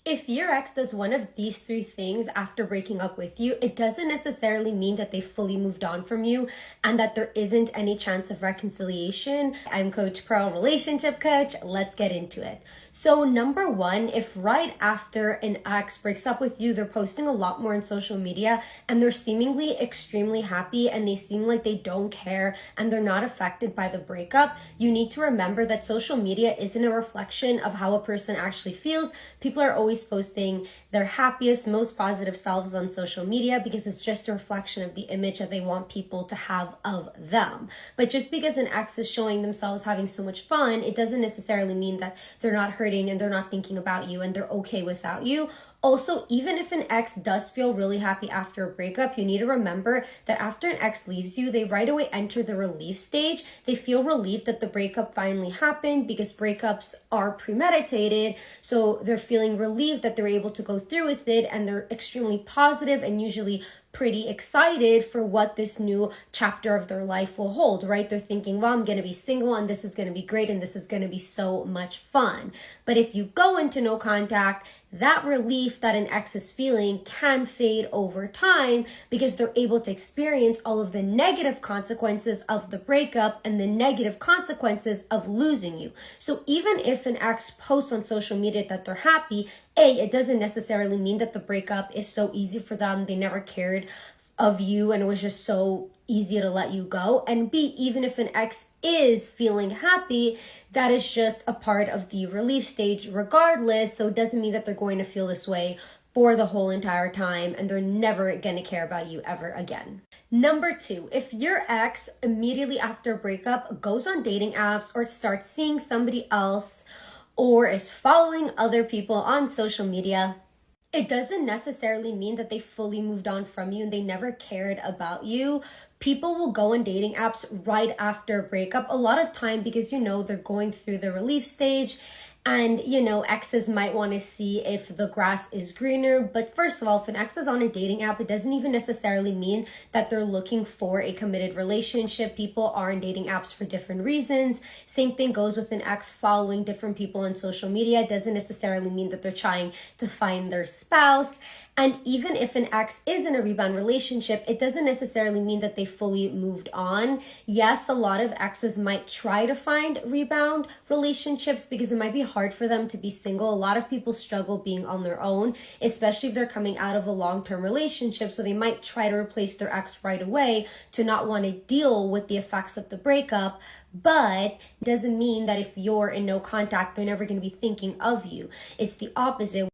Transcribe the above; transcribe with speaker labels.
Speaker 1: If your ex does one of these three things after breaking up with you, it doesn't necessarily mean that they fully moved on from you and that there isn't any chance of reconciliation. I'm Coach Pearl, relationship coach. Let's get into it. So number one, if right after an ex breaks up with you, they're posting a lot more on social media and they're seemingly extremely happy and they seem like they don't care and they're not affected by the breakup, you need to remember that social media isn't a reflection of how a person actually feels. People are always posting their happiest, most positive selves on social media because it's just a reflection of the image that they want people to have of them. But just because an ex is showing themselves having so much fun, it doesn't necessarily mean that they're not hurting and they're not thinking about you and they're okay without you. Also, even if an ex does feel really happy after a breakup, you need to remember that after an ex leaves you, they right away enter the relief stage. They feel relieved that the breakup finally happened because breakups are premeditated. So they're feeling relieved that they're able to go through with it, and they're extremely positive and usually pretty excited for what this new chapter of their life will hold, right? They're thinking, well, I'm going to be single and this is going to be great and this is going to be so much fun. But if you go into no contact, that relief that an ex is feeling can fade over time because they're able to experience all of the negative consequences of the breakup and the negative consequences of losing you. So even if an ex posts on social media that they're happy, it doesn't necessarily mean that the breakup is so easy for them. They never cared of you and it was just so easy to let you go. And B, even if an ex is feeling happy, that is just a part of the relief stage regardless. So it doesn't mean that they're going to feel this way for the whole entire time and they're never going to care about you ever again. Number two, if your ex immediately after a breakup goes on dating apps or starts seeing somebody else or is following other people on social media, it doesn't necessarily mean that they fully moved on from you and they never cared about you. People will go on dating apps right after a breakup a lot of time because they're going through the relief stage. And, exes might want to see if the grass is greener. But first of all, if an ex is on a dating app, it doesn't even necessarily mean that they're looking for a committed relationship. People are on dating apps for different reasons. Same thing goes with an ex following different people on social media. It doesn't necessarily mean that they're trying to find their spouse. And even if an ex is in a rebound relationship, it doesn't necessarily mean that they fully moved on. Yes, a lot of exes might try to find rebound relationships because it might be hard for them to be single. A lot of people struggle being on their own, especially if they're coming out of a long-term relationship. So they might try to replace their ex right away to not want to deal with the effects of the breakup. But it doesn't mean that if you're in no contact, they're never going to be thinking of you. It's the opposite.